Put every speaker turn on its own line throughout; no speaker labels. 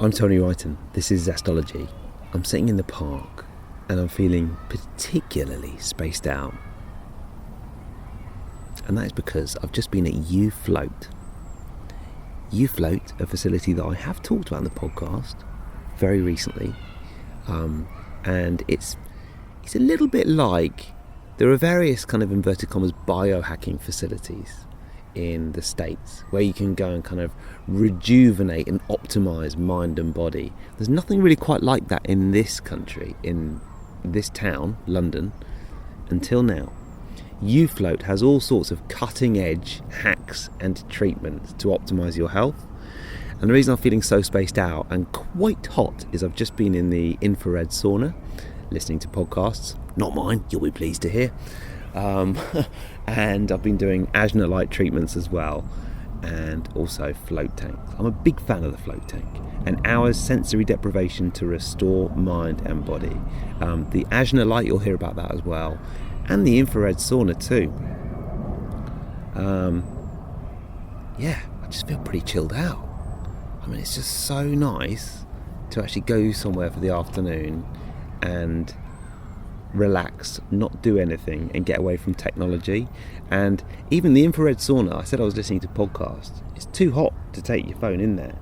I'm Tony Wrighton. This is Zestology. I'm sitting in the park and I'm feeling particularly spaced out. And that is because I've just been at Yue Float. Yue Float, a facility that I have talked about in the podcast very recently. And it's a little bit like, there are various kind of inverted commas biohacking facilities in the States where you can go and kind of rejuvenate and optimise mind and body. There's nothing really quite like that in this country, in this town, London, until now. Yue Float has all sorts of cutting edge hacks and treatments to optimise your health. And the reason I'm feeling so spaced out and quite hot is I've just been in the infrared sauna, listening to podcasts, not mine, you'll be pleased to hear. And I've been doing ajna light treatments as well, and also float tanks. I'm a big fan of the float tank. An hour's sensory deprivation to restore mind and body. The ajna light, you'll hear about that as well, and the infrared sauna too. I just feel pretty chilled out. I mean, it's just so nice to actually go somewhere for the afternoon and relax, not do anything, and get away from technology. And even the infrared sauna, I said I was listening to podcasts, it's too hot to take your phone in there,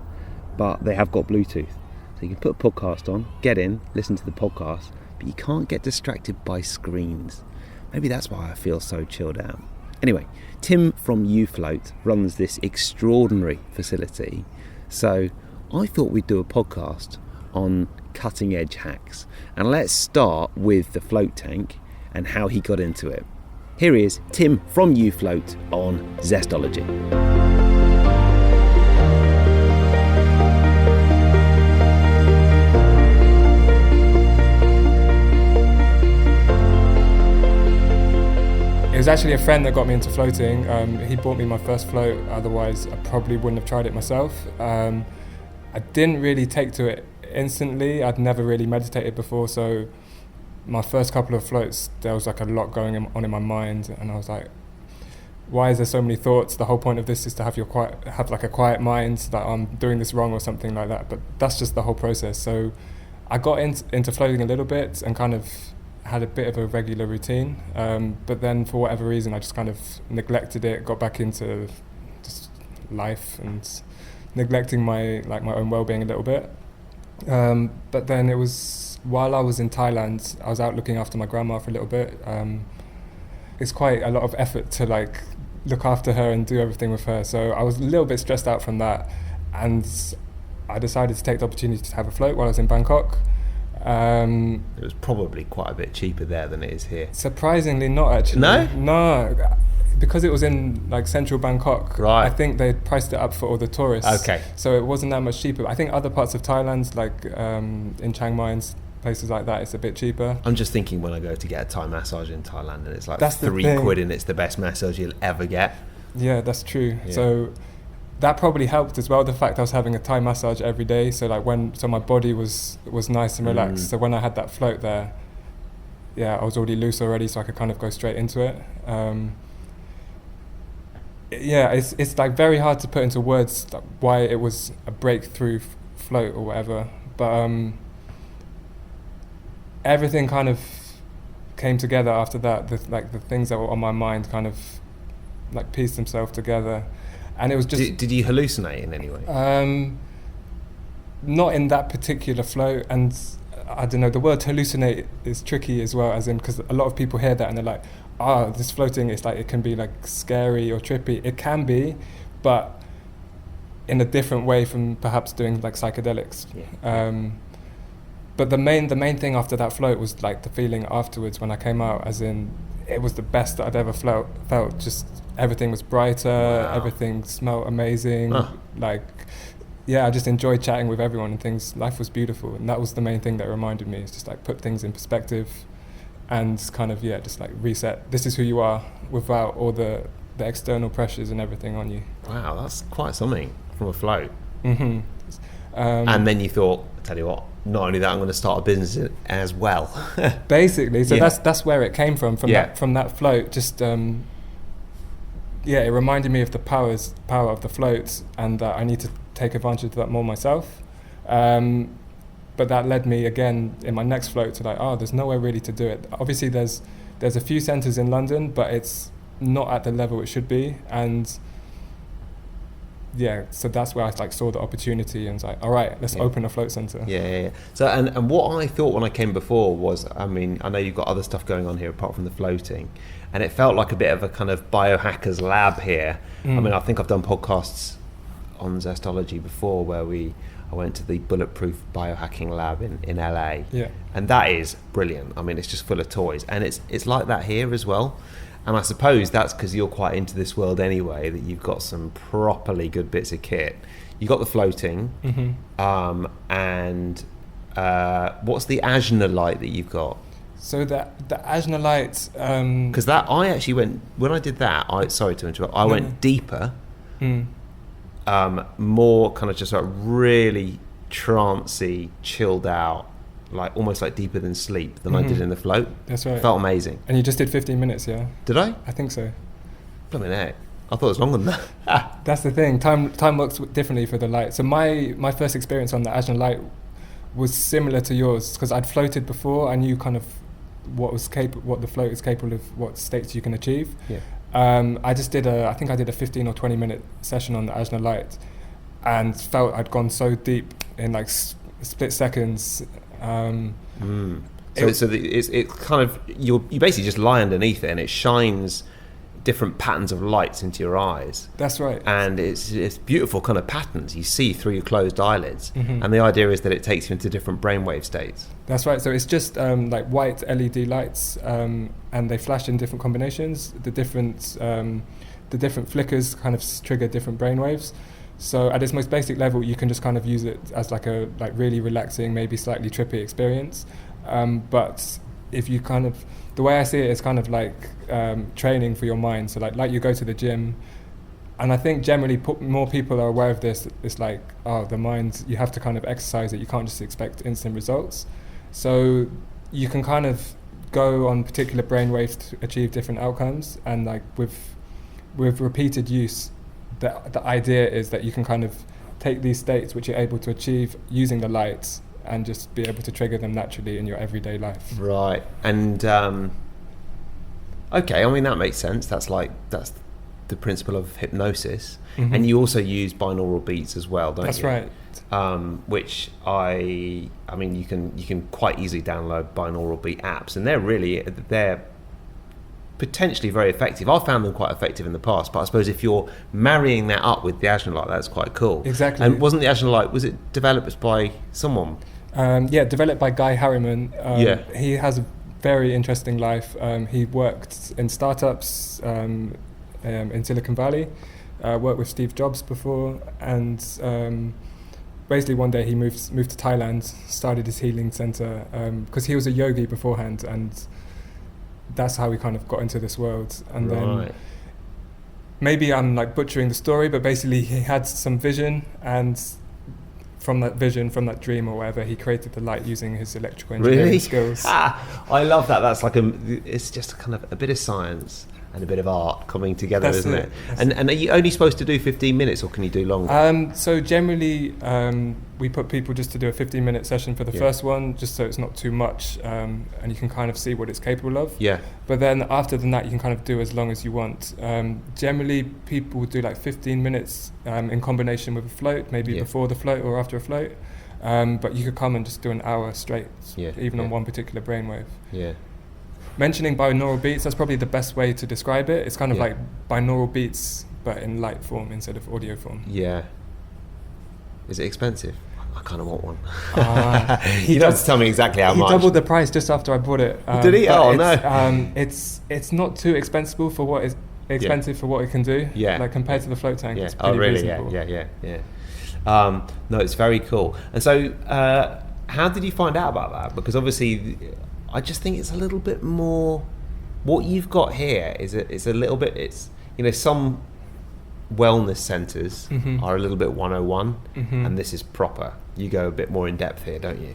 but they have got Bluetooth, so you can put a podcast on, get in, listen to the podcast, but you can't get distracted by screens. Maybe that's why I feel so chilled out. Anyway, Tim from Yue Float runs this extraordinary facility, so I thought we'd do a podcast on cutting edge hacks. And let's start with the float tank and how he got into it. Here he is, Tim from Yue Float on Zestology.
It was actually a friend that got me into floating. He bought me my first float, otherwise I probably wouldn't have tried it myself. I didn't really take to it instantly. I'd never really meditated before, so my first couple of floats there was like a lot going on in my mind, and I was like, why is there so many thoughts? The whole point of this is to have a quiet mind, that I'm doing this wrong or something like that. But that's just the whole process. So I got into floating a little bit and kind of had a bit of a regular routine, but then for whatever reason I just kind of neglected it, got back into just life and neglecting my own well-being a little bit. But then it was while I was in Thailand, I was out looking after my grandma for a little bit. It's quite a lot of effort to look after her and do everything with her, so I was a little bit stressed out from that, and I decided to take the opportunity to have a float while I was in Bangkok.
It was probably quite a bit cheaper there than it is here.
Surprisingly not, actually. No, because it was in central Bangkok,
right.
I think they priced it up for all the tourists.
Okay.
So it wasn't that much cheaper. I think other parts of Thailand, in Chiang Mai and places like that, it's a bit cheaper.
I'm just thinking when I go to get a Thai massage in Thailand, and it's like
that's
£3 and it's the best massage you'll ever get.
Yeah, that's true.
Yeah.
So that probably helped as well, the fact I was having a Thai massage every day, so my body was nice and relaxed. So when I had that float there, I was already loose already, so I could kind of go straight into it. It's very hard to put into words why it was a breakthrough float or whatever, but everything kind of came together after that. The things that were on my mind kind of pieced themselves together. And it was just...
Did you hallucinate in any way?
Not in that particular float, and I don't know, the word hallucinate is tricky as well, as in, because a lot of people hear that and they're like, this floating is it can be scary or trippy. It can be, but in a different way from perhaps doing psychedelics. Yeah. But the main thing after that float was the feeling afterwards when I came out, as in, it was the best that I'd ever felt. Just everything was brighter, wow. Everything smelled amazing. I just enjoyed chatting with everyone and things. Life was beautiful, and that was the main thing that reminded me. It's just put things in perspective and kind of just reset. This is who you are without all the external pressures and everything on you.
Wow, that's quite something from a float.
Mm-hmm.
And then you thought, tell you what, not only that, I'm going to start a business as well.
Basically, so that's where it came from that float. Just it reminded me of the power of the float, and that I need to take advantage of that more myself. But that led me again in my next float to like, there's nowhere really to do it. Obviously there's a few centres in London, but it's not at the level it should be. And yeah, so that's where I like saw the opportunity and was like, all right, let's open a float centre.
Yeah. So and what I thought when I came before was, I mean, I know you've got other stuff going on here apart from the floating, and it felt like a bit of a kind of biohackers lab here. I mean, I think I've done podcasts on Zestology before where I went to the Bulletproof Biohacking Lab in LA, and that is brilliant. I mean, it's just full of toys, and it's like that here as well. And I suppose that's because you're quite into this world anyway, that you've got some properly good bits of kit. You got the floating, and what's the ajna light that you've got?
So the ajna light,
because that I actually went when I did that. Sorry to interrupt. I went deeper. More kind of just like really trancey, chilled out, like almost like deeper than sleep than I did in the float.
That's right.
Felt amazing.
And you just did 15 minutes, yeah?
Did I?
I think so.
Blimey heck. I thought it was longer than that.
That's the thing. Time works differently for the light. So my first experience on the ajna light was similar to yours because I'd floated before. I knew kind of what the float is capable of, what states you can achieve.
Yeah.
I think I did a 15 or 20 minute session on the ajna light and felt I'd gone so deep in like split seconds.
So it's kind of you basically just lie underneath it and it shines different patterns of lights into your eyes.
That's right.
And it's beautiful kind of patterns you see through your closed eyelids. And the idea is that it takes you into different brainwave states.
That's right. So it's just like white LED lights, and they flash in different combinations. The different flickers kind of trigger different brainwaves. So at its most basic level, you can just kind of use it as like a really relaxing, maybe slightly trippy experience. But if you kind of, the way I see it is kind of like training for your mind. So like you go to the gym, and I think generally more people are aware of this. It's like, the mind, you have to kind of exercise it. You can't just expect instant results. So you can kind of go on particular brainwaves to achieve different outcomes. And like with repeated use, the idea is that you can kind of take these states which you're able to achieve using the lights and just be able to trigger them naturally in your everyday life. Right.
And okay, I mean that makes sense. That's the principle of hypnosis. And you also use binaural beats as well, don't you?
That's right.
Which I mean you can quite easily download binaural beat apps, and they're potentially very effective. I've found them quite effective in the past, but I suppose if you're marrying that up with the ajna light, that's quite cool.
Exactly.
And wasn't the ajna light, was it developed by someone?
Developed by Guy Harriman. He has a very interesting life. He worked in startups in Silicon Valley, worked with Steve Jobs before, and basically one day he moved to Thailand, started his healing center, because he was a yogi beforehand, and that's how we kind of got into this world. And then maybe I'm like butchering the story, but basically he had some vision, and from that dream or whatever, he created the light using his electrical engineering skills.
I love that. That's like it's just kind of a bit of science and a bit of art coming together, isn't it? And are you only supposed to do 15 minutes, or can you do longer?
So generally, we put people just to do a 15-minute session for the first one, just so it's not too much, and you can kind of see what it's capable of. Yeah. But then after that, you can kind of do as long as you want. Generally, people would do like 15 minutes in combination with a float, maybe before the float or after a float. But you could come and just do an hour straight, even on one particular brainwave. Yeah. Mentioning binaural beats, that's probably the best way to describe it. It's kind of like binaural beats, but in light form instead of audio form. Yeah. Is it expensive? I kind of want one. You don't have to tell me exactly how much. He doubled the price just after I bought it. Did he? Oh no! It's not too expensive for what it can do. Yeah. Like compared to the float tank, it's pretty reasonable. Yeah. No, it's very cool. And so, how did you find out about that? Because obviously, I just think it's a little bit more. What you've got here is it's a little bit. It's some wellness centres are a little bit 101, and this is proper. You go a bit more in depth here, don't you?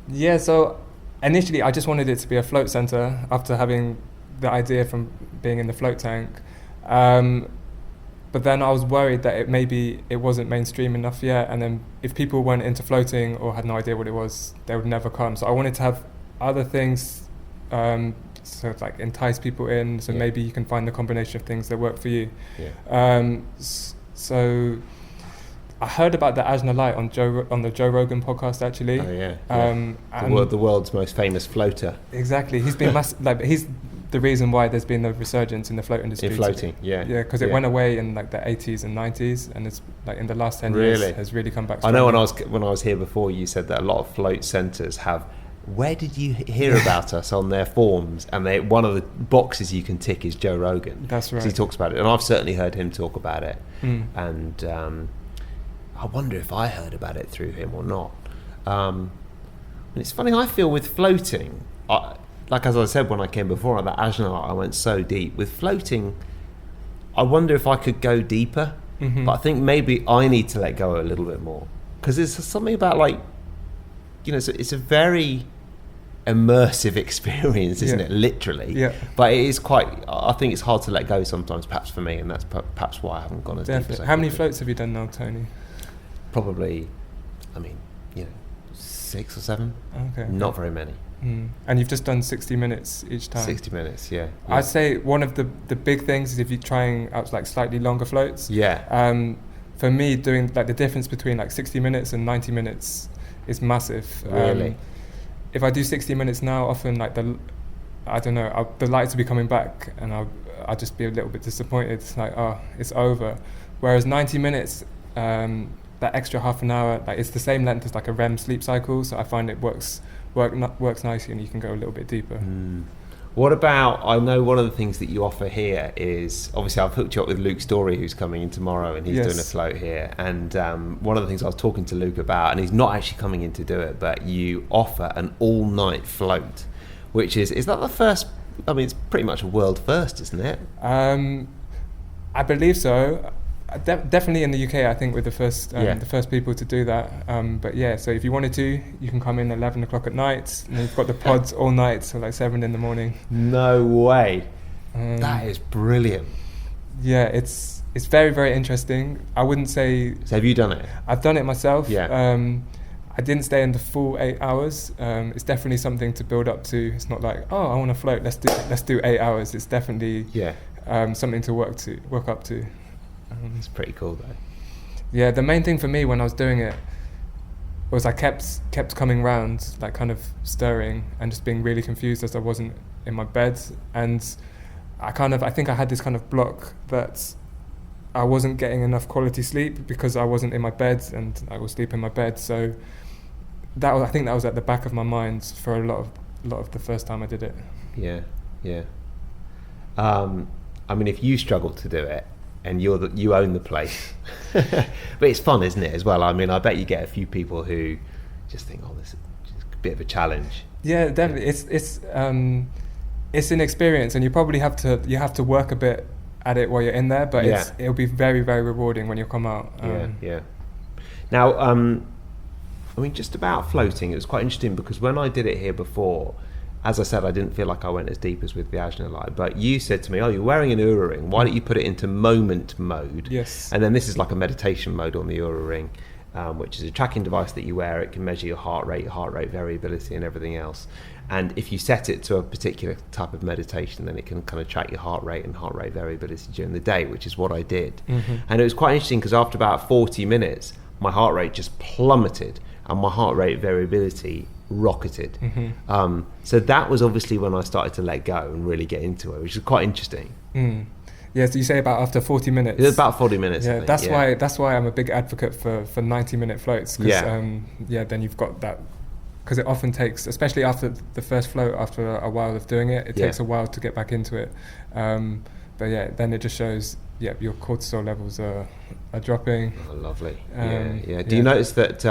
Yeah. So initially, I just wanted it to be a float centre after having the idea from being in the float tank. But then I was worried that maybe it wasn't mainstream enough yet, and then if people weren't into floating or had no idea what it was, they would never come. So I wanted to have other things, so like entice people in. So maybe you can find the combination of things that work for you. So I heard about the Ajna light on the Joe Rogan podcast actually.
Oh yeah. The world's most famous floater.
Exactly. He's been he's the reason why there's been a resurgence in the float industry.
In floating,
because it went away in like the 80s and 90s, and it's like in the last 10 years has really come back strongly.
I know when I was here before, you said that a lot of float centres have, where did you hear about us on their forms? And one of the boxes you can tick is Joe Rogan.
That's right.
He talks about it, and I've certainly heard him talk about it. And I wonder if I heard about it through him or not. And it's funny, I feel with floating, like as I said when I came before on that ajna, I went so deep. With floating, I wonder if I could go deeper, but I think maybe I need to let go a little bit more, because there's something about, like, you know, it's a very immersive experience, isn't it? Literally. Yeah. But it is quite, I think it's hard to let go sometimes, perhaps for me, and that's perhaps why I haven't gone as deep as I
How many floats have you done now, Tony?
Probably, 6 or 7. Okay. Not very many.
And you've just done 60 minutes each time?
60 minutes, yeah.
I'd say one of the big things is if you're trying out like slightly longer floats.
Yeah.
For me, doing like the difference between like 60 minutes and 90 minutes is massive.
Really?
If I do 60 minutes now, often like the lights will be coming back, and I'll just be a little bit disappointed. It's like, oh, it's over. Whereas 90 minutes, that extra half an hour, like it's the same length as like a REM sleep cycle, so I find it works nicely, and you can go a little bit deeper.
What about, I know one of the things that you offer here is, obviously I've hooked you up with Luke Story, who's coming in tomorrow, and he's doing a float here, and one of the things I was talking to Luke about, and he's not actually coming in to do it, but you offer an all-night float, which is that the first, it's pretty much a world first, isn't it?
I believe so. Definitely in the UK, I think we're the first people to do that. But yeah, so if you wanted to, you can come in 11 o'clock at night, and you've got the pods all night, so like 7 in the morning.
No way. That is brilliant.
Yeah, it's very, very interesting. I wouldn't say...
So have you done it?
I've done it myself.
Yeah.
I didn't stay in the full 8 hours. It's definitely something to build up to. It's not like, oh, I want to float, let's do 8 hours. It's definitely something to work up to.
It's pretty cool though.
Yeah, the main thing for me when I was doing it was I kept coming round, like kind of stirring and just being really confused as I wasn't in my bed, and I think I had this kind of block that I wasn't getting enough quality sleep because I wasn't in my bed and I was sleeping in my bed. So I think that was at the back of my mind for a lot of the first time I did it.
Yeah. If you struggle to do it, and you own the place, but it's fun, isn't it, as well? I bet you get a few people who just think, oh, this is just a bit of a challenge.
Yeah, definitely. It's an experience, and you probably have to work a bit at it while you're in there, but it'll be very, very rewarding when you come out.
Now, just about floating, it was quite interesting because when I did it here before, as I said, I didn't feel like I went as deep as with the ajna light, but you said to me, oh, you're wearing an Oura ring, why don't you put it into moment mode?
Yes.
And then this is like a meditation mode on the Oura ring, which is a tracking device that you wear. It can measure your heart rate variability and everything else. And if you set it to a particular type of meditation, then it can kind of track your heart rate and heart rate variability during the day, which is what I did. And it was quite interesting because after about 40 minutes, my heart rate just plummeted and my heart rate variability rocketed. So that was obviously when I started to let go and really get into it, which is quite interesting.
Yeah, so you say about after 40 minutes.
It was about 40 minutes.
Yeah, that's why I'm a big advocate for 90-minute floats. Then you've got that, because it often takes, especially after the first float, after a while of doing it, takes a while to get back into it. But yeah, then it just shows, your cortisol levels are dropping.
Oh, lovely. Do you notice that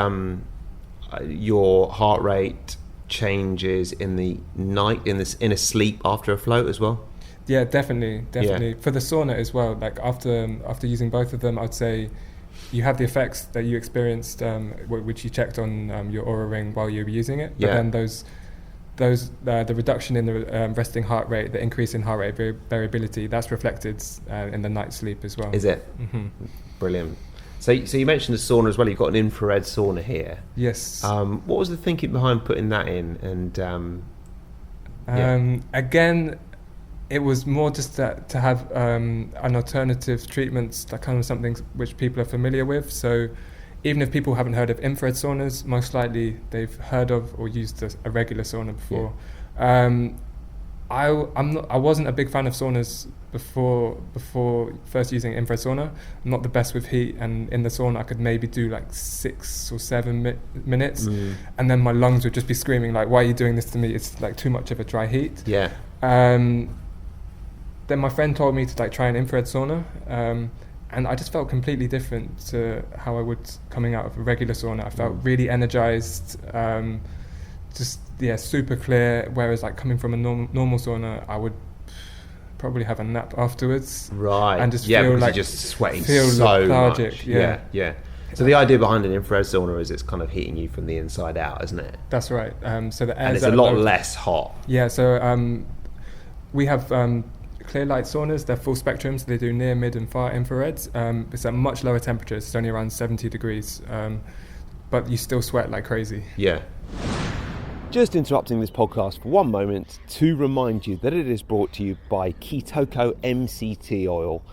your heart rate changes in the night, in a sleep after a float as well?
Yeah, definitely. For the sauna as well, like after using both of them, I'd say you have the effects that you experienced, which you checked on your Oura ring while you were using it, but then those the reduction in the resting heart rate, the increase in heart rate variability, that's reflected in the night sleep as well.
Is it? Mm-hmm. Brilliant. So you mentioned the sauna as well. You've got an infrared sauna here.
Yes.
What was the thinking behind putting that in? And
again, it was more just that to have an alternative treatment, that kind of something which people are familiar with. So even if people haven't heard of infrared saunas, most likely they've heard of or used a regular sauna before. Yeah. I wasn't a big fan of saunas before first using infrared sauna. I'm not the best with heat, and in the sauna I could maybe do like 6 or 7 minutes, and then my lungs would just be screaming like, "Why are you doing this to me? It's like too much of a dry heat."
Yeah.
Then my friend told me to like try an infrared sauna, and I just felt completely different to how I would coming out of a regular sauna. I felt really energized. Super clear, whereas like coming from a normal sauna, I would probably have a nap afterwards.
Right.
And just feel like
you're just sweating
so lethargic.
much. Yeah. So the idea behind an infrared sauna is it's kind of heating you from the inside out, isn't it?
That's right. So the air
and it's a lot less hot.
Yeah. So we have clear light saunas. They're full spectrum, so they do near, mid, and far infrareds. It's at much lower temperatures. It's only around 70 degrees, but you still sweat like crazy.
Yeah. Just interrupting this podcast for one moment to remind you that it is brought to you by Ketoko MCT oil.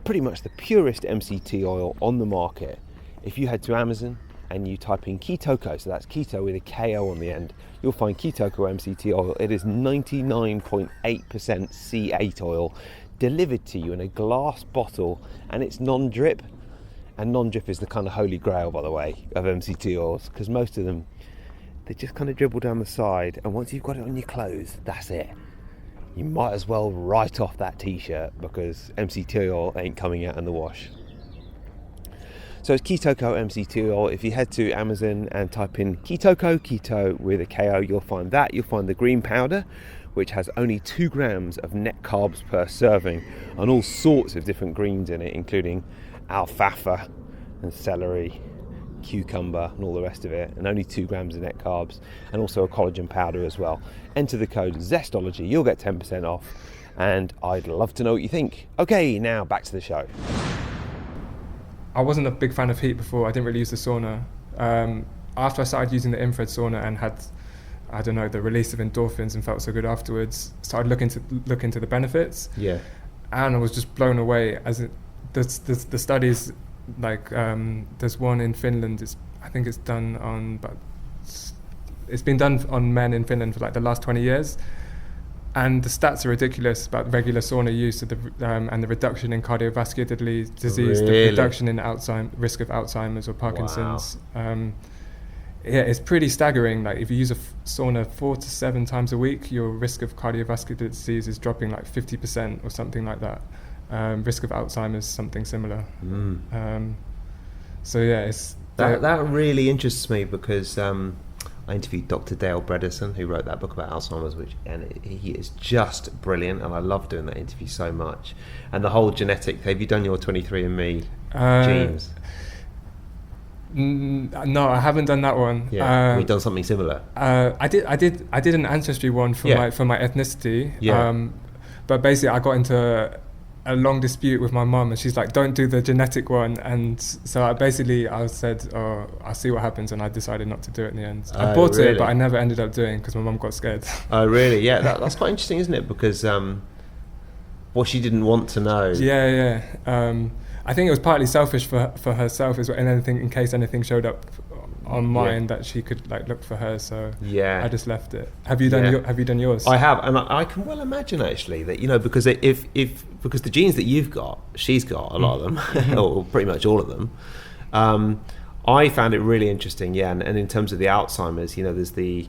Pretty much the purest MCT oil on the market. If you head to Amazon and you type in Ketoko, so that's keto with a KO on the end, you'll find Ketoko MCT oil. It is 99.8% C8 oil delivered to you in a glass bottle, and it's non-drip. And non-drip is the kind of holy grail, by the way, of MCT oils, because most of them, they just kind of dribble down the side, and once you've got it on your clothes, that's it. You might as well write off that t-shirt, because MCT oil ain't coming out in the wash. So it's Ketoko MCT oil. If you head to Amazon and type in Ketoko, keto with a KO, you'll find that. You'll find the green powder, which has only 2 grams of net carbs per serving, and all sorts of different greens in it, including alfalfa and celery, cucumber and all the rest of it, and only 2 grams of net carbs, and also a collagen powder as well. Enter the code ZESTOLOGY, you'll get 10% off, and I'd love to know what you think. Okay, now back to the show.
I wasn't a big fan of heat before. I didn't really use the sauna. After I started using the infrared sauna and had, I don't know, the release of endorphins and felt so good afterwards, started look into the benefits. Yeah. And I was just blown away. The studies, like there's one in Finland. I think it's done on, but it's been done on men in Finland for like the last 20 years, and the stats are ridiculous about regular sauna use and the reduction in cardiovascular disease, the reduction in risk of Alzheimer's or Parkinson's. Wow. It's pretty staggering. Like if you use a sauna 4 to 7 times a week, your risk of cardiovascular disease is dropping like 50% or something like that. Risk of Alzheimer's, something similar. It's
that really interests me, because I interviewed Dr. Dale Bredesen, who wrote that book about Alzheimer's, he is just brilliant, and I love doing that interview so much. And the whole genetic, have you done your 23andMe genes?
No, I haven't done that one.
Yeah, we've done something similar.
I did an ancestry one for my ethnicity. Yeah. But basically, I got into a long dispute with my mum, and she's like, "Don't do the genetic one." And so I said, "Oh, I'll see what happens," and I decided not to do it in the end. I bought it, but I never ended up doing because my mum got scared.
Oh, really? Yeah, that's quite interesting, isn't it? Because she didn't want to know.
Yeah. I think it was partly selfish for herself as well, and in case anything showed up on mine that she could like look for her. So I just left it. Have you done yours?
I have, and I can well imagine actually that, because because the genes that you've got, she's got a lot of them, or pretty much all of them. I found it really interesting. Yeah, and in terms of the Alzheimer's, there's the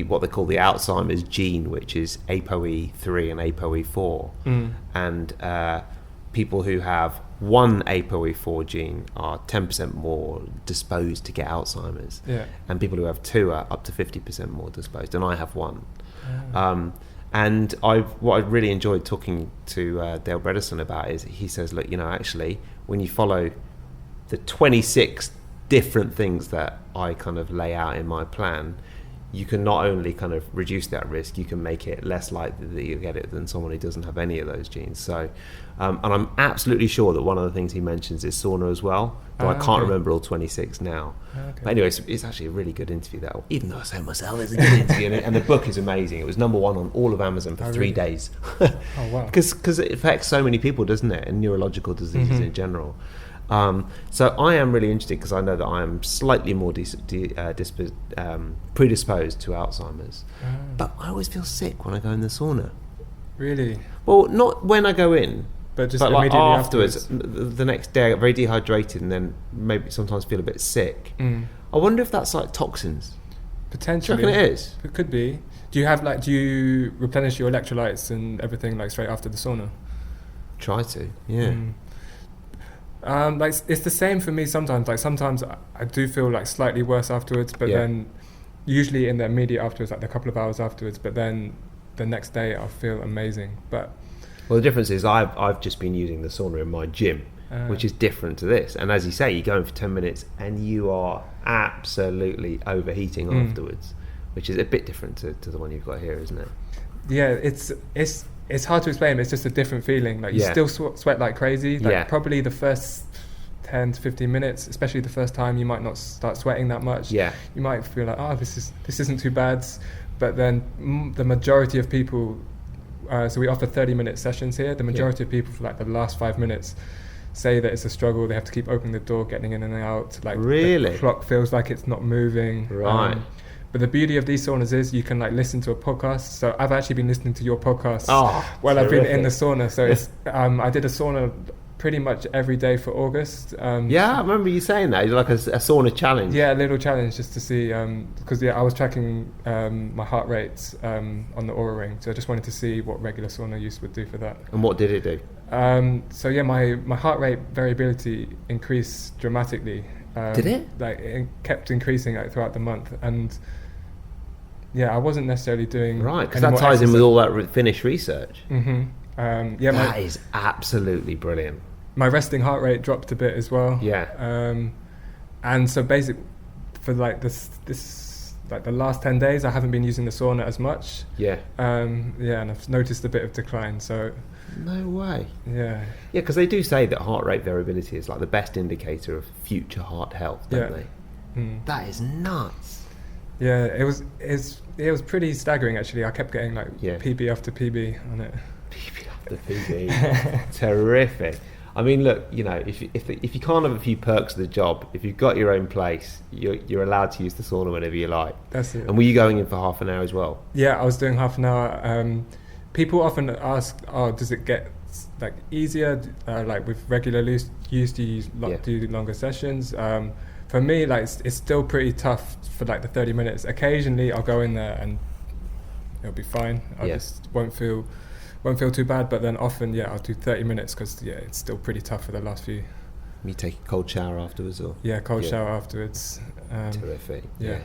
what they call the Alzheimer's gene, which is ApoE3 and ApoE4, and people who have one ApoE4 gene are 10% more disposed to get Alzheimer's, and people who have 2 are up to 50% more disposed, and I have 1. And what I really enjoyed talking to Dale Bredesen about is he says, look, actually, when you follow the 26 different things that I kind of lay out in my plan, you can not only kind of reduce that risk, you can make it less likely that you get it than someone who doesn't have any of those genes. So, and I'm absolutely sure that one of the things he mentions is sauna as well, though I can't remember all 26 now. But anyway, it's actually a really good interview, that, even though I say myself, it's a good interview, and the book is amazing. It was #1 on all of Amazon for 3 days.
Oh, wow.
Because it affects so many people, doesn't it, and neurological diseases in general. So I am really interested because I know that I am slightly more predisposed to Alzheimer's, but I always feel sick when I go in the sauna.
Really?
Well, not when I go in,
but
like
immediately
afterwards. The next day I get very dehydrated and then maybe sometimes feel a bit sick. I wonder if that's like toxins.
Potentially.
Do you reckon it is?
It could be. Do you replenish your electrolytes and everything like straight after the sauna?
Try to, yeah.
Like it's the same for me sometimes. Like sometimes I do feel like slightly worse afterwards, but then usually in the immediate afterwards, like a couple of hours afterwards. But then the next day I feel amazing. But
well, the difference is I've just been using the sauna in my gym, which is different to this. And as you say, you go in for 10 minutes and you are absolutely overheating afterwards, which is a bit different to the one you've got here, isn't it?
Yeah, it's hard to explain. It's just a different feeling. Like you still sweat like crazy. Like probably the first 10 to 15 minutes, especially the first time, you might not start sweating that much. Yeah, you might feel like, oh, this isn't too bad. But then the majority of people, so we offer 30-minute sessions here. The majority of people for like the last 5 minutes say that it's a struggle. They have to keep opening the door, getting in and out. Like
really,
the clock feels like it's not moving.
Right.
But the beauty of these saunas is you can like listen to a podcast. So I've actually been listening to your podcast while I've been in the sauna. So it's I did a sauna pretty much every day for August.
Yeah, I remember you saying that. It's like a sauna challenge.
Yeah, a little challenge just to see, because I was tracking my heart rate on the Aura Ring. So I just wanted to see what regular sauna use would do for that.
And what did it do?
So yeah, my heart rate variability increased dramatically.
Did it?
Like it kept increasing like throughout the month, and yeah, I wasn't necessarily doing
right, because that ties in with all that Finnish research.
That
is absolutely brilliant.
My resting heart rate dropped a bit as well.
Yeah.
And so basically, for like this like the last 10 days, I haven't been using the sauna as much.
Yeah.
And I've noticed a bit of decline. So.
No way.
Yeah.
Yeah, because they do say that heart rate variability is like the best indicator of future heart health, don't they? That is nuts.
Yeah, it was pretty staggering actually. I kept getting like PB after PB on it.
PB after PB. Terrific. I mean, look, you know, if you can't have a few perks of the job, if you've got your own place, you're allowed to use the sauna whenever you like.
That's it.
And were you going in for half an hour as well?
Yeah, I was doing half an hour. People often ask, "Oh, does it get like easier, like with regular use? Do you do longer sessions?" For me, like it's still pretty tough for like the 30 minutes. Occasionally, I'll go in there and it'll be fine. I just won't feel too bad. But then often, I'll do 30 minutes because it's still pretty tough for the last few.
You take a cold shower afterwards, or
cold shower afterwards.
Terrific. Yeah.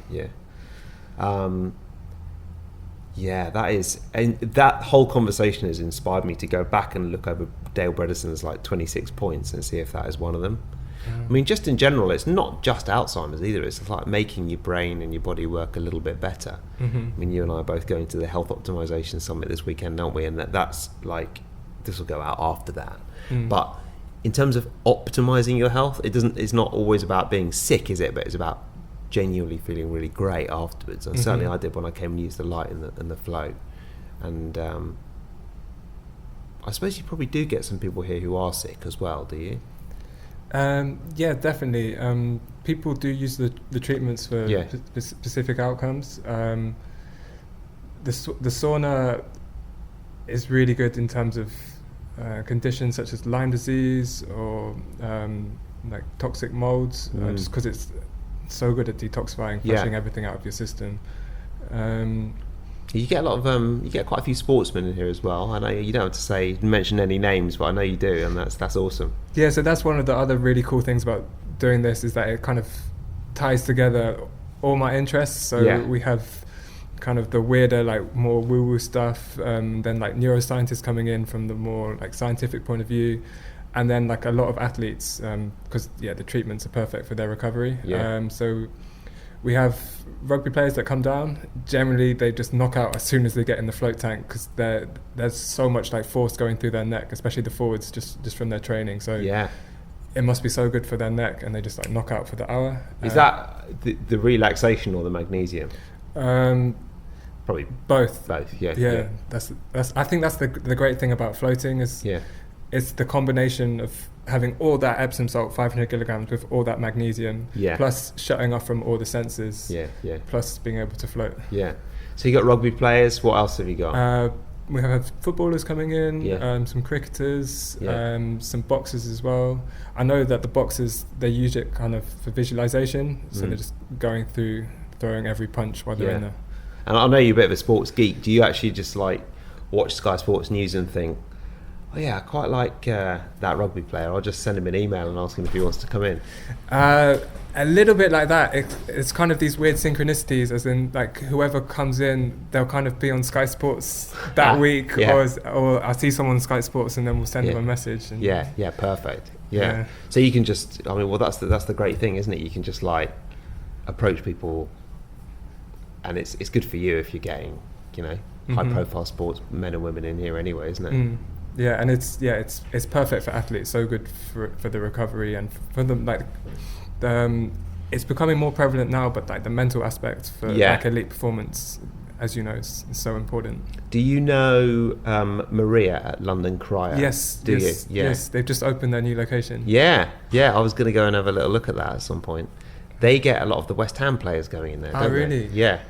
Yeah, that is, and that whole conversation has inspired me to go back and look over Dale Bredeson's like 26 points and see if that is one of them. I mean, just in general, it's not just Alzheimer's either. It's like making your brain and your body work a little bit better. I mean, you and I are both going to the Health Optimisation Summit this weekend, aren't we? And that's like, this will go out after that. But in terms of optimising your health, it's not always about being sick, is it? But it's about genuinely feeling really great afterwards. And certainly I did when I came and used the light and the float. And I suppose you probably do get some people here who are sick as well, do you?
Yeah, definitely. People do use the treatments for specific outcomes. The sauna is really good in terms of conditions such as Lyme disease or like toxic molds, just because it's so good at detoxifying, flushing everything out of your system.
You get a lot of you get quite a few sportsmen in here as well. I know you don't have to mention any names, but I know you do, and that's awesome. Yeah,
so that's one of the other really cool things about doing this, is that it kind of ties together all my interests. So we have kind of the weirder, like more woo-woo stuff, then like neuroscientists coming in from the more like scientific point of view, and then like a lot of athletes, because the treatments are perfect for their recovery. So We have rugby players that come down. Generally, they just knock out as soon as they get in the float tank because there's so much like force going through their neck, especially the forwards, just from their training. So
Yeah.
it must be so good for their neck, and they just like knock out for the hour.
Is that the relaxation or the magnesium?
Probably both.
Both. Yeah.
Yeah. That's. I think that's the great thing about floating is
Yeah.
it's the combination of having all that Epsom salt, 500 kilograms, with all that magnesium,
Yeah.
plus shutting off from all the senses,
Yeah. Yeah.
plus being able to float.
Yeah. So you got rugby players. What else have you got?
We have footballers coming in,
Yeah.
some cricketers,
Yeah.
some boxers as well. I know that the boxers, they use it kind of for visualization, so they're just going through, throwing every punch while they're in there.
And I know you're a bit of a sports geek. Do you actually just like watch Sky Sports News and think, oh yeah, I quite like that rugby player. I'll just send him an email and ask him if he wants to come in.
A little bit like that. It's kind of these weird synchronicities, as in like whoever comes in, they'll kind of be on Sky Sports that week, or I see someone on Sky Sports and then we'll send them a message. And
Yeah, perfect. Yeah. So you can just, I mean, well, that's the great thing, isn't it? You can just like approach people, and it's good for you if you're getting, high profile sports men and women in here anyway, isn't it?
Yeah, and it's perfect for athletes. So good for the recovery and for them. Like, it's becoming more prevalent now, but like the mental aspect for like elite performance, as you know, is so important.
Do you know Maria at London Cryo?
Yes.
Do you? Yeah.
Yes, they've just opened their new location.
Yeah. I was going to go and have a little look at that at some point. They get a lot of the West Ham players going in there, don't
really?
they? Yeah.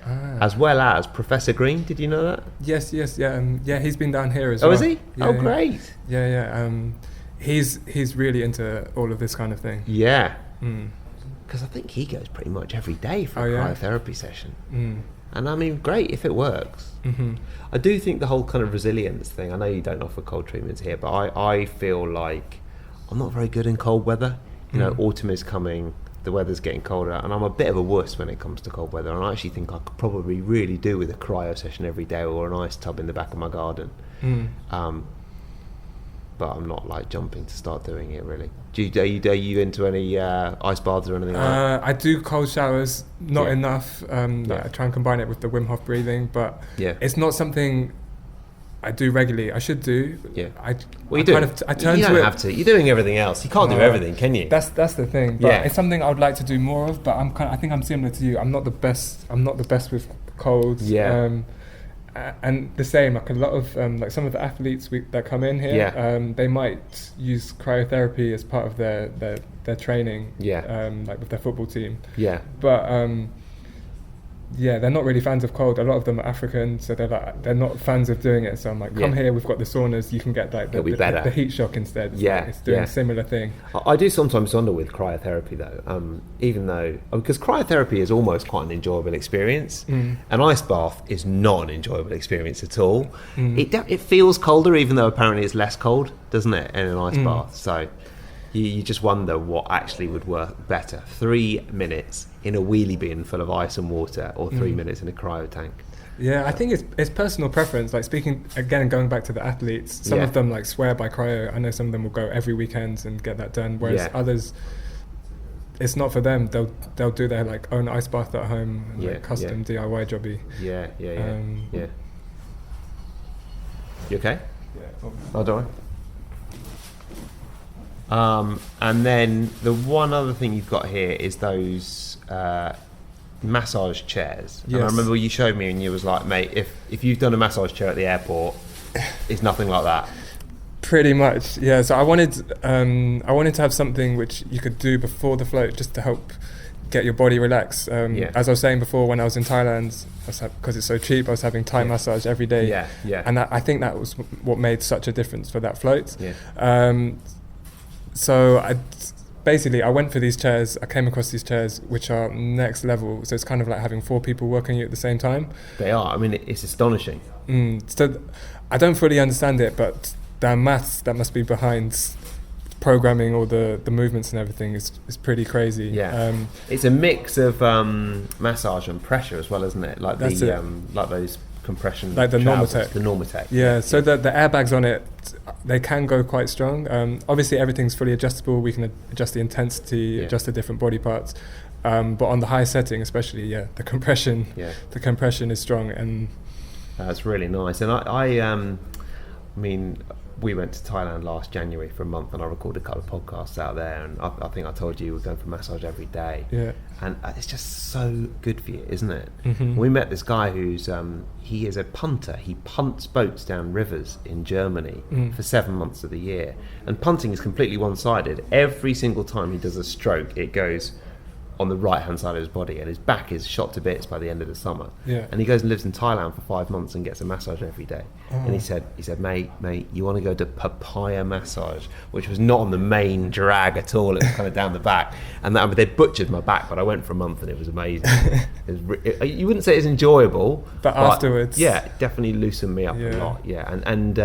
As well as Professor Green. Did you know that?
Yes, yeah. He's been down here as well.
Oh, is he?
Yeah,
great.
Yeah. He's really into all of this kind of thing.
Yeah. Because I think he goes pretty much every day for a cryotherapy session. And I mean, great if it works. I do think the whole kind of resilience thing, I know you don't offer cold treatments here, but I feel like I'm not very good in cold weather. Autumn is coming, the weather's getting colder, and I'm a bit of a wuss when it comes to cold weather, and I actually think I could probably really do with a cryo session every day or an ice tub in the back of my garden. But I'm not like jumping to start doing it really. Are you into any ice baths or anything like that?
I do cold showers, not enough. I try and combine it with the Wim Hof breathing, but it's not something I do regularly. I should do.
Yeah.
I
turn
you
don't
to
have to. You're doing everything else. You can't do everything, can you?
That's the thing. But it's something I would like to do more of. But I think I'm similar to you. I'm not the best with colds.
Yeah.
And the same, like a lot of like some of the athletes that come in here, they might use cryotherapy as part of their training. Like with their football team.
Yeah.
But they're not really fans of cold. A lot of them are African, so they're not fans of doing it. So I'm like, come here, we've got the saunas. You can get like the heat shock instead. It's doing a similar thing.
I do sometimes wonder with cryotherapy though, even though because cryotherapy is almost quite an enjoyable experience. An ice bath is not an enjoyable experience at all. It feels colder, even though apparently it's less cold, doesn't it, in an ice bath? So you just wonder what actually would work better: 3 minutes in a wheelie bin full of ice and water, or 3 minutes in a cryo tank.
I think it's personal preference. Like speaking again and going back to the athletes, some of them like swear by cryo. I know some of them will go every weekend and get that done, whereas others, it's not for them. They'll do their like own ice bath at home, and like custom DIY jobby.
Yeah. You okay?
Yeah.
Oh, don't worry. And then the one other thing you've got here is those massage chairs. And I remember you showed me and you was like, mate, if you've done a massage chair at the airport, it's nothing like that.
Pretty much, yeah. So I wanted to have something which you could do before the float, just to help get your body relaxed. As I was saying before, when I was in Thailand, because it's so cheap, I was having Thai massage every day. And I think that was what made such a difference for that float. So I went for these chairs. I came across these chairs which are next level. So it's kind of like having 4 people working you at the same time.
They are. I mean, it's astonishing.
So I don't fully understand it, but the maths that must be behind programming all the movements and everything is pretty crazy.
It's a mix of massage and pressure as well, isn't it? Like like those compression,
like the
trousers,
Normatec. So the airbags on it, they can go quite strong. Obviously everything's fully adjustable. We can adjust the intensity, adjust the different body parts. But on the high setting, especially, the compression is strong, and
that's really nice. And I mean, we went to Thailand last January for a month, and I recorded a couple of podcasts out there, and I think I told you we're going for massage every day.
Yeah.
And it's just so good for you, isn't it?
Mm-hmm.
We met this guy who's he is a punter. He punts boats down rivers in Germany for 7 months of the year, and punting is completely one-sided. Every single time he does a stroke, it goes on the right hand side of his body, and his back is shot to bits by the end of the summer.
Yeah.
And he goes and lives in Thailand for 5 months and gets a massage every day. And he said, mate, you want to go to papaya massage, which was not on the main drag at all. It was kind of down the back, and they butchered my back, but I went for a month and it was amazing. You wouldn't say it's enjoyable,
but afterwards,
yeah, it definitely loosened me up a lot. Yeah, and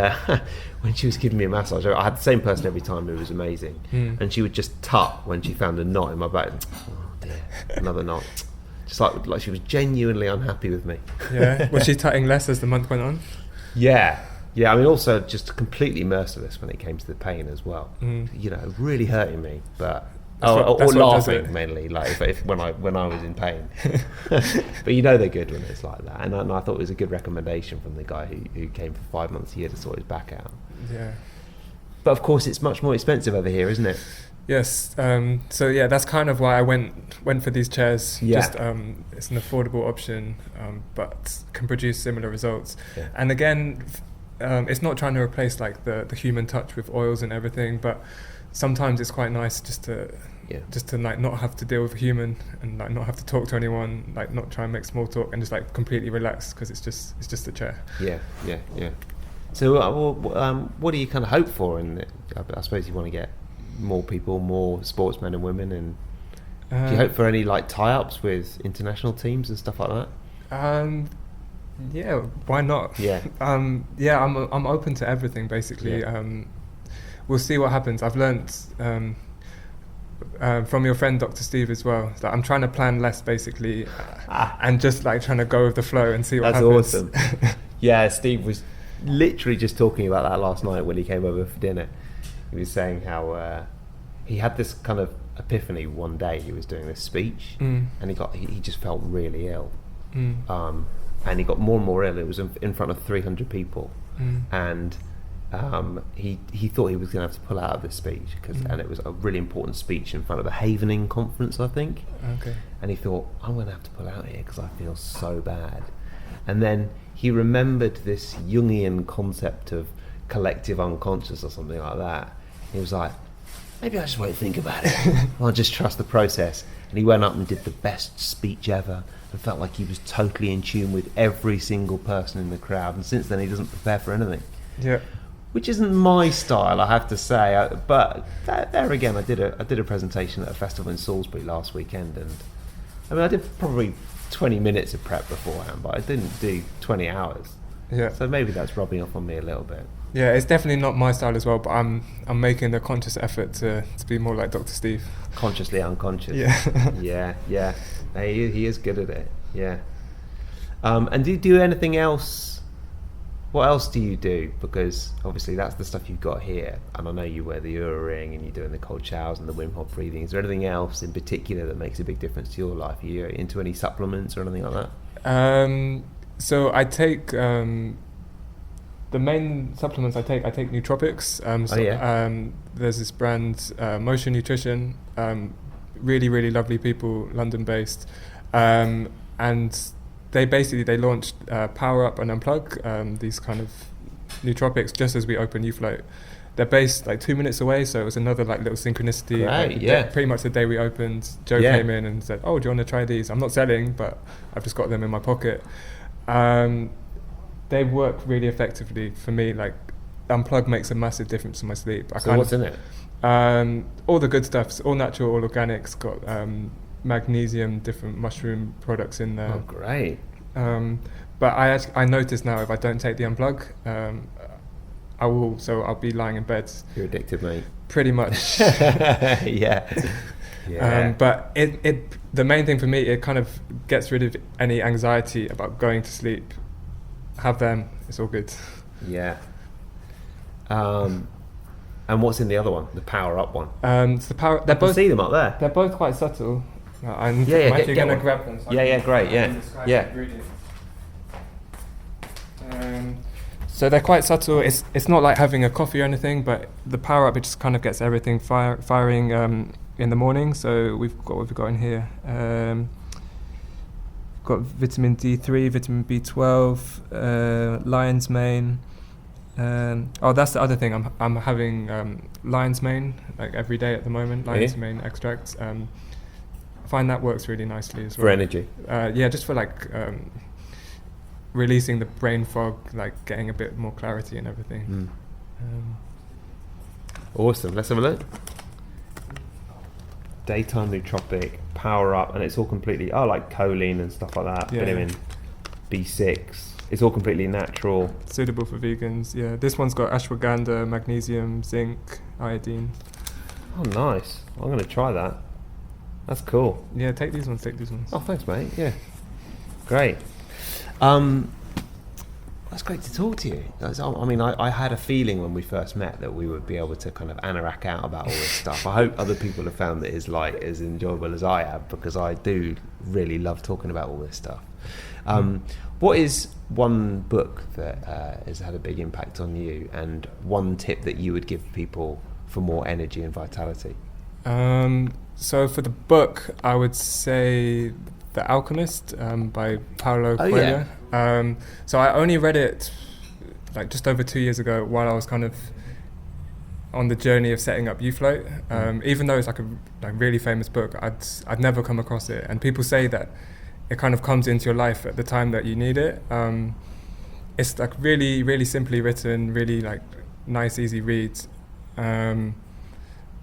when she was giving me a massage, I had the same person every time. It was amazing. And she would just tut when she found a knot in my back. Another knot, just like she was genuinely unhappy with me.
Was she tutting less as the month went on?
Yeah. I mean, also just completely merciless when it came to the pain as well. You know, really hurting me, but or laughing mainly, like if when I was in pain. But you know they're good when it's like that, and I thought it was a good recommendation from the guy who came for 5 months a year to sort his back out.
Yeah.
But of course, it's much more expensive over here, isn't it?
Yes. So that's kind of why I went for these chairs.
Yeah.
Just it's an affordable option, but can produce similar results.
Yeah.
And again, it's not trying to replace like the human touch with oils and everything, but sometimes it's quite nice just to like not have to deal with a human, and like not have to talk to anyone, like not try and make small talk, and just like completely relax, because it's just a chair.
Yeah. So what do you kind of hope for in it? I suppose you want to get more people, more sportsmen and women, and do you hope for any like tie-ups with international teams and stuff like that?
Yeah, why not?
Yeah.
I'm open to everything basically.
Yeah.
We'll see what happens. I've learnt from your friend Dr. Steve as well that I'm trying to plan less basically, and just like trying to go with the flow and see what happens.
That's awesome. Yeah, Steve was literally just talking about that last night when he came over for dinner. He was saying how he had this kind of epiphany one day. He was doing this speech, and he just felt really ill, and he got more and more ill. It was in front of 300 people, and he thought he was going to have to pull out of this speech and it was a really important speech in front of the Havening conference, I think.
Okay.
And he thought, I'm going to have to pull out here because I feel so bad. And then he remembered this Jungian concept of collective unconscious or something like that. He was like, maybe I just won't think about it. I'll just trust the process. And he went up and did the best speech ever and felt like he was totally in tune with every single person in the crowd. And since then, he doesn't prepare for anything.
Yeah.
Which isn't my style, I have to say. But there again, I did a presentation at a festival in Salisbury last weekend, and I mean, I did probably 20 minutes of prep beforehand, but I didn't do 20 hours.
Yeah.
So maybe that's rubbing off on me a little bit.
Yeah, it's definitely not my style as well, but I'm making a conscious effort to be more like Dr. Steve.
Consciously unconscious.
Yeah.
Yeah. He is good at it. Yeah. And do you do anything else? What else do you do? Because obviously that's the stuff you've got here, and I know you wear the Oura ring and you're doing the cold showers and the Wim Hof breathing. Is there anything else in particular that makes a big difference to your life? Are you into any supplements or anything like that?
So I take the main supplements I take nootropics. There's this brand, Motion Nutrition, really, really lovely people, London based, and they launched Power Up and Unplug, these kind of nootropics, just as we opened Yue Float. They're based like 2 minutes away, so it was another like little synchronicity.
Right,
pretty much the day we opened, Joe came in and said, "Oh, do you want to try these?" I'm not selling, but I've just got them in my pocket. They work really effectively for me. Like Unplug makes a massive difference to my sleep.
So what's in it?
All the good stuff. It's all natural, all organic. It's got magnesium, different mushroom products in there.
Oh, great.
But I notice now if I don't take the Unplug, I'll be lying in bed.
You're addicted, mate.
Pretty much.
Yeah.
But the main thing for me, it kind of gets rid of any anxiety about going to sleep. Have them, it's all good.
Yeah. And what's in the other one, the Power Up one?
So the Power. They're both.
See them up there.
They're both quite subtle. I'm
Yeah, yeah,
actually
get
going to
one.
grab them. So
Yeah, yeah, great,
I
yeah.
can describe
Yeah.
the ingredients. So they're quite subtle. It's not like having a coffee or anything, but the power up, it just kind of gets everything firing in the morning. So we've got what we've got in here. Got vitamin D3, vitamin B12, lion's mane. That's the other thing. I'm having lion's mane like every day at the moment. Lion's mane extracts. I find that works really nicely as well.
For energy.
Yeah, just for like releasing the brain fog, like getting a bit more clarity and everything.
Awesome. Let's have a look. Daytime nootropic, power up, and it's all completely. I like choline and stuff like that.
Yeah.
Vitamin B6. It's all completely natural.
Suitable for vegans. Yeah, this one's got ashwagandha, magnesium, zinc, iodine.
Oh, nice. I'm going to try that. That's cool.
Yeah, take these ones.
Oh, thanks, mate. Yeah. Great. That's great to talk to you. I mean, I had a feeling when we first met that we would be able to kind of anorak out about all this stuff. I hope other people have found that it's like as enjoyable as I have, because I do really love talking about all this stuff. What is one book that has had a big impact on you, and one tip that you would give people for more energy and vitality?
So for the book, I would say The Alchemist by Paulo Coelho.
Yeah.
So I only read it like just over 2 years ago while I was kind of on the journey of setting up Yue Float. Even though it's like a really famous book, I'd never come across it. And people say that it kind of comes into your life at the time that you need it. It's like really, really simply written, really like nice, easy reads. But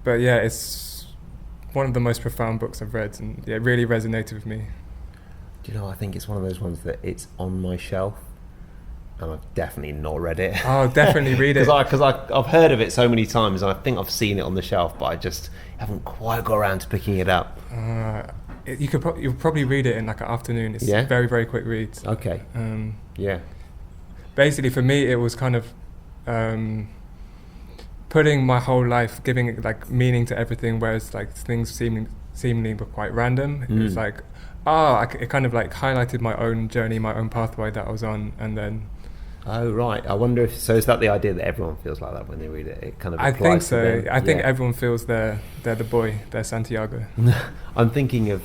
yeah, it's one of the most profound books I've read, and it really resonated with me.
Do you know, I think it's one of those ones that it's on my shelf, and I've definitely not read it.
Oh, definitely read it.
Because I've heard of it so many times, and I think I've seen it on the shelf, but I just haven't quite got around to picking it up.
You'll probably read it in like an afternoon. It's
Yeah?
very, very quick read.
Okay. Yeah.
Basically, for me, it was kind of putting my whole life, giving it like meaning to everything, whereas like things seemingly were quite random. It was like, it kind of like highlighted my own journey, my own pathway that I was on, and then.
Oh, right. I wonder if, so is that the idea that everyone feels like that when they read it? It kind of
I
applies
think
to
so.
them?
I think
Yeah.
everyone feels they're the boy, they're Santiago.
I'm thinking of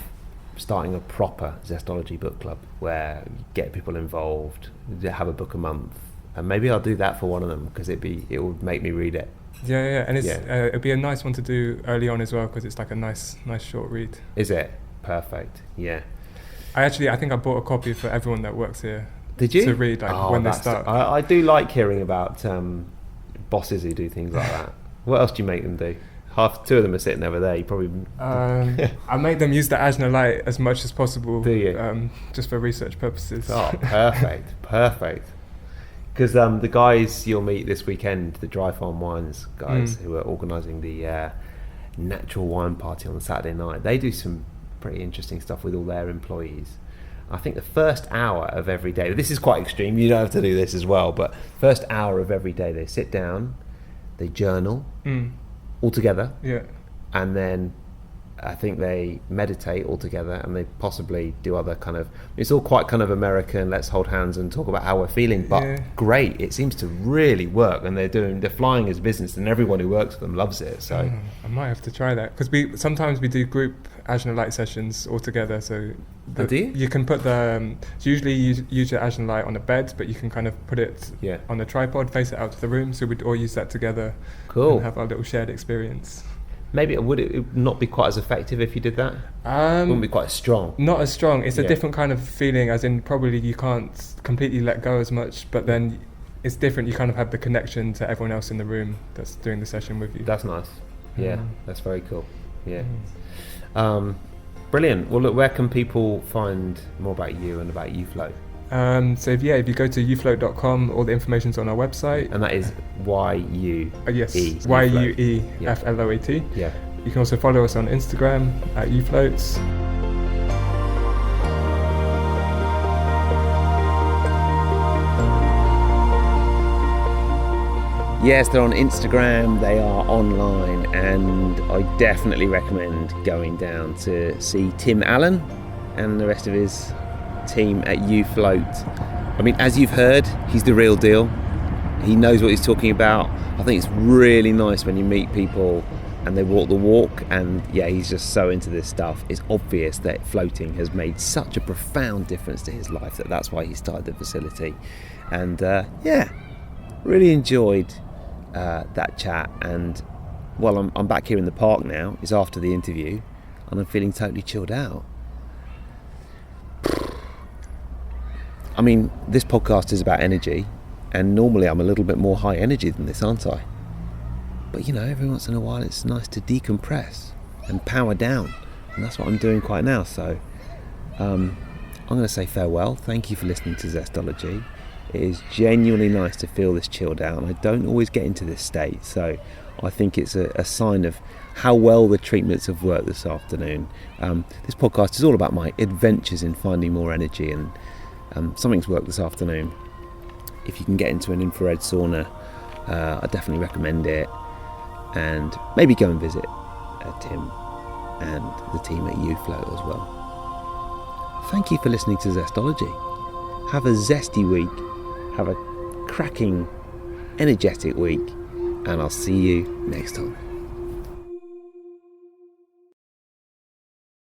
starting a proper zestology book club where you get people involved, have a book a month, and maybe I'll do that for one of them, because it would make me read it.
Yeah, and it's
Yeah.
it'd be a nice one to do early on as well, because it's like a nice short read.
Is it? Perfect. Yeah.
I think I bought a copy for everyone that works here.
Did you?
To read when they start.
I do like hearing about bosses who do things like that. What else do you make them do? Two of them are sitting over there. You probably.
I make them use the ajna light as much as possible.
Do you?
Just for research purposes.
Oh, perfect. Because the guys you'll meet this weekend, the Dry Farm Wines guys who are organising the natural wine party on Saturday night, they do some pretty interesting stuff with all their employees. I think the first hour of every day, this is quite extreme, you don't have to do this as well, but first hour of every day they sit down, they journal all together,
Yeah.
and then I think they meditate all together, and they possibly do other kind of, it's all quite kind of American, let's hold hands and talk about how we're feeling, but great, it seems to really work, and they're flying as business, and everyone who works for them loves it. So
I might have to try that, because sometimes we do group ajna light sessions all together. So
do you?
You can put usually you use your ajna light on a bed, but you can kind of put it on a tripod, face it out to the room, so we'd all use that together.
Cool.
And have our little shared experience.
Maybe would it not be quite as effective if you did that? Wouldn't be quite as strong.
Not as strong. It's a different kind of feeling, as in probably you can't completely let go as much, but then it's different. You kind of have the connection to everyone else in the room that's doing the session with you.
That's nice. Yeah, that's very cool. Yeah. Brilliant. Well, look, where can people find more about you and about Yue Float?
So if you go to yuefloat.com, all the information's on our website.
And that is YUE.
Yes,
Float.
YUEFLOAT.
Yeah.
You can also follow us on Instagram at Yue Floats.
Yes, they're on Instagram, they are online, and I definitely recommend going down to see Tim Allen and the rest of his team at Yue Float. I mean, as you've heard, he's the real deal. He knows what he's talking about. I think it's really nice when you meet people and they walk the walk, and yeah, he's just so into this stuff. It's obvious that floating has made such a profound difference to his life that's why he started the facility. And really enjoyed that chat. And well, I'm back here in the park now. It's after the interview and I'm feeling totally chilled out. I mean, this podcast is about energy, and normally I'm a little bit more high energy than this, aren't I? But you know, every once in a while it's nice to decompress and power down, and that's what I'm doing quite now. So I'm going to say farewell. Thank you for listening to Zestology. It is genuinely nice to feel this chilled out, and I don't always get into this state, so I think it's a sign of how well the treatments have worked this afternoon. This podcast is all about my adventures in finding more energy, and something's worked this afternoon. If you can get into an infrared sauna, I definitely recommend it, and maybe go and visit Tim and the team at Yue Float as well. Thank you for listening to Zestology. Have a zesty week, have a cracking, energetic week, and I'll see you next time.